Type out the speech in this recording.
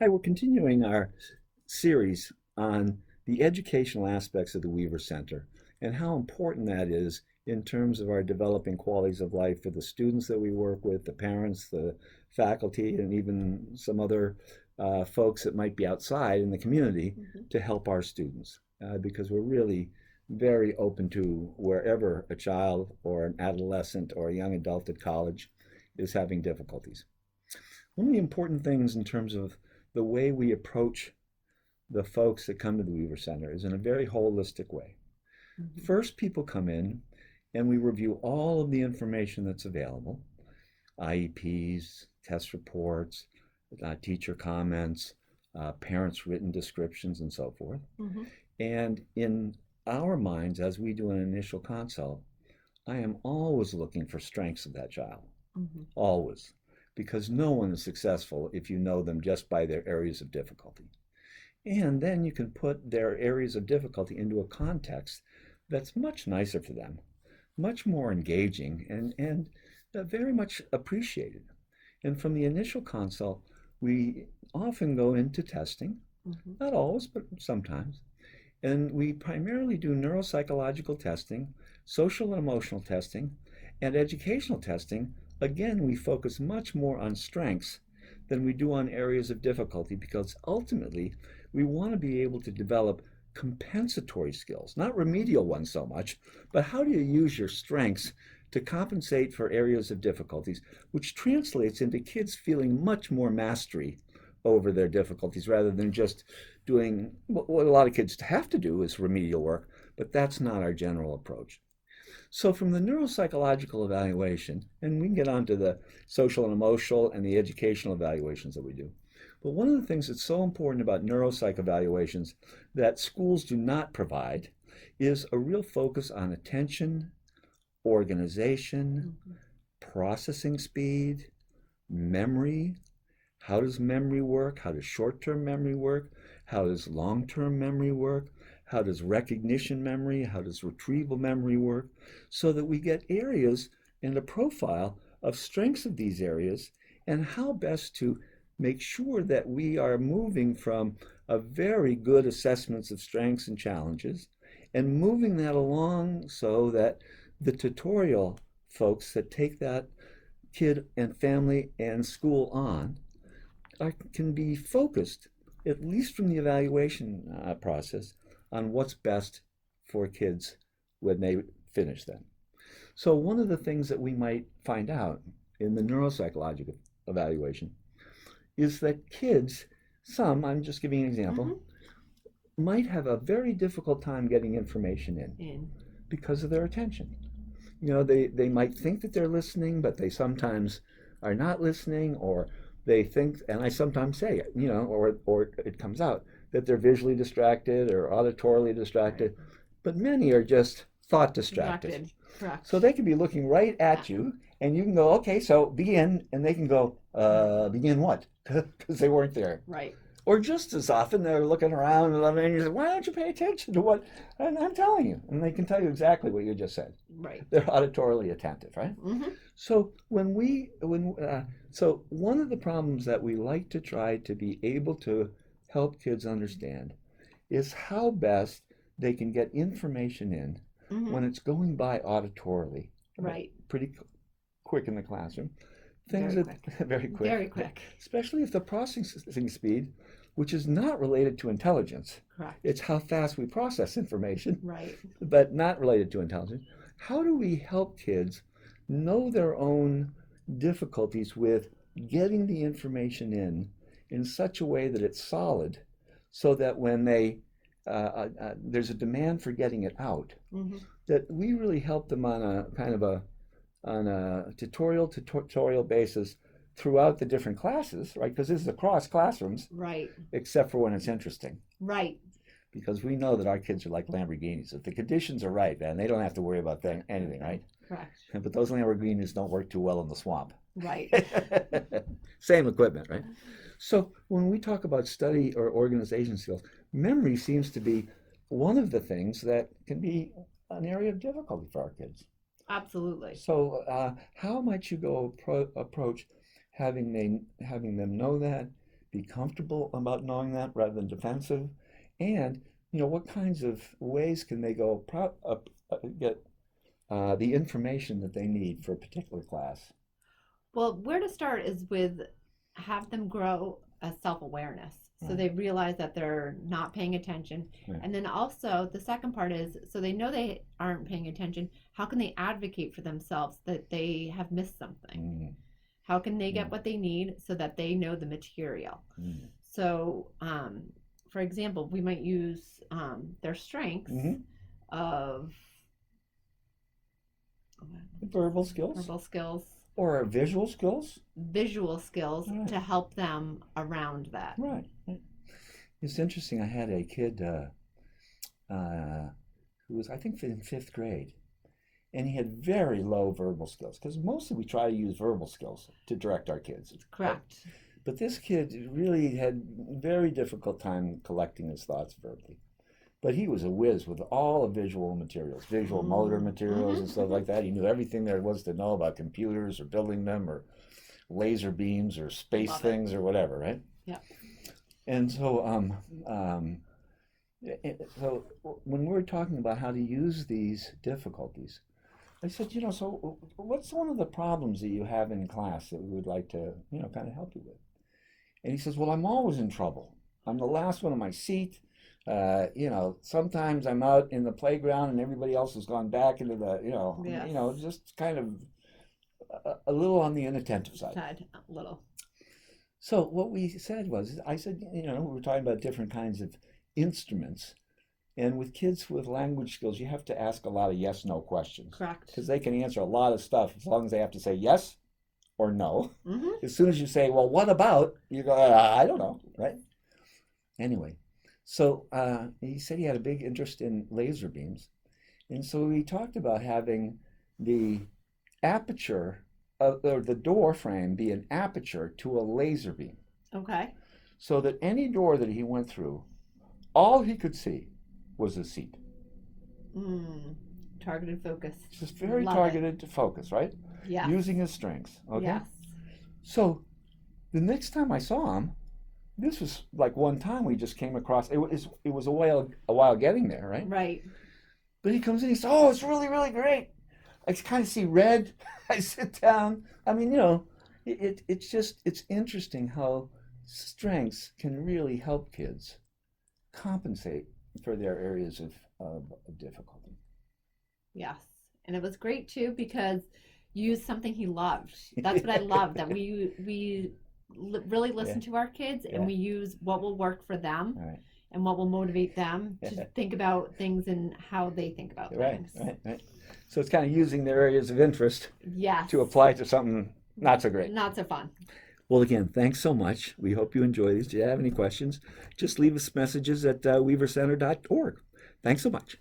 Hi, we're continuing our series on the educational aspects of the Weaver Center and how important that is in terms of our developing qualities of life for the students that we work with, the parents, the faculty, and even some other folks that might be outside in the community to help our students. Because we're really very open to wherever a child or an adolescent or a young adult at college is having difficulties. One of the important things in terms of the way we approach the folks that come to the Weaver Center is in a very holistic way. First, people come in and we review all of the information that's available, IEPs, test reports, teacher comments, parents' written descriptions, and so forth. And in our minds, as we do an initial consult, I am always looking for strengths of that child, always. Because no one is successful if you know them just by their areas of difficulty. And then you can put their areas of difficulty into a context that's much nicer for them, much more engaging, and very much appreciated. And from the initial consult, we often go into testing, not always, but sometimes. And we primarily do neuropsychological testing, social and emotional testing, and educational testing. Again, we focus much more on strengths than we do on areas of difficulty because ultimately we want to be able to develop compensatory skills, not remedial ones so much, but how do you use your strengths to compensate for areas of difficulties, which translates into kids feeling much more mastery over their difficulties rather than just doing what a lot of kids have to do is remedial work, but that's not our general approach. So from the neuropsychological evaluation, and we can get on to the social and emotional and the educational evaluations that we do. But one of the things that's so important about neuropsych evaluations that schools do not provide is a real focus on attention, organization, processing speed, memory. How does memory work? How does short-term memory work? How does long-term memory work? How does recognition memory, how does retrieval memory work? So that we get areas and a profile of strengths of these areas and how best to make sure that we are moving from a very good assessments of strengths and challenges and moving that along so that the tutorial folks that take that kid and family and school on can be focused, at least from the evaluation process, on what's best for kids when they finish them. So one of the things that we might find out in the neuropsychological evaluation is that kids, some, I'm just giving an example, might have a very difficult time getting information in because of their attention. You know, they might think that they're listening, but they sometimes are not listening, or they think, and I sometimes say it, you know, or it comes out, that they're visually distracted or auditorily distracted, but many are just thought distracted. Correct. So they can be looking right at you, and you can go, okay, so begin, and they can go, begin what? Because they weren't there. Right. Or just as often, they're looking around, and you say, why don't you pay attention to what I'm telling you? And they can tell you exactly what you just said. Right. They're auditorily attentive, right? So so one of the problems that we like to try to be able to help kids understand is how best they can get information in when it's going by auditorily. Right. Pretty quick in the classroom. Very quick. Very quick. Especially if the processing speed, which is not related to intelligence. Correct. It's how fast we process information. Right. But not related to intelligence. How do we help kids know their own difficulties with getting the information in such a way that it's solid, so that when there's a demand for getting it out, that we really help them on a kind of a tutorial basis throughout the different classes, right? Because this is across classrooms, right? Except for when it's interesting, right? Because we know that our kids are like Lamborghinis. If the conditions are right, man, they don't have to worry about anything, right? Correct. But those Lamborghinis don't work too well in the swamp. Right. Same equipment, right? So when we talk about study or organization skills, memory seems to be one of the things that can be an area of difficulty for our kids. Absolutely. So how might you go approach having them know that be comfortable about knowing that rather than defensive, and what kinds of ways can they go get the information that they need for a particular class. Well, where to start is with have them grow a self-awareness. So Right. they realize that they're not paying attention. Right. And then also the second part is so they know they aren't paying attention. How can they advocate for themselves that they have missed something? Mm. How can they get what they need so that they know the material? Mm. So, for example, we might use their strengths Mhm. of Verbal skills verbal skills, or visual skills. visual skills Right. to help them around that. Right. It's interesting. I had a kid who was, I think, in fifth grade, and he had very low verbal skills because mostly we try to use verbal skills to direct our kids. Correct. But this kid really had very difficult time collecting his thoughts verbally. But he was a whiz with all the visual materials, visual motor materials and stuff like that. He knew everything there was to know about computers or building them or laser beams or space Love it. things or whatever, right? Yeah. And so, so when we're talking about how to use these difficulties, I said, so what's one of the problems that you have in class that we would like to, kind of help you with? And he says, well, I'm always in trouble. I'm the last one on my seat. Sometimes I'm out in the playground and everybody else has gone back into the, Yes. just kind of a little on the inattentive side. A little. So what we said was, I said, we were talking about different kinds of instruments. And with kids with language skills, you have to ask a lot of yes/no questions. Correct. Because they can answer a lot of stuff as long as they have to say yes or no. Mm-hmm. As soon as you say, well, what about? You go, I don't know, right? Anyway, so he said he had a big interest in laser beams. And so we talked about having the aperture or the door frame be an aperture to a laser beam. Okay. So that any door that he went through, all he could see was a seat. Targeted focus. Just very Love targeted to focus, right? Yeah. Using his strengths. Okay. Yes. So the next time I saw him, this was like one time we just came across. It was a while getting there, right? Right. But he comes in. He says, "Oh, it's really, really great. I kind of see red." I sit down. I mean, it's interesting how strengths can really help kids compensate for their areas of difficulty. Yes. And it was great too because you used something he loved. That's what I love, that we really listen to our kids and we use what will work for them Right. and what will motivate them to think about things and how they think about things. Right. So it's kind of using their areas of interest Yes. to apply to something not so great. Not so fun. Well, again, thanks so much. We hope you enjoy these. Do you have any questions? Just leave us messages at weavercenter.org. Thanks so much.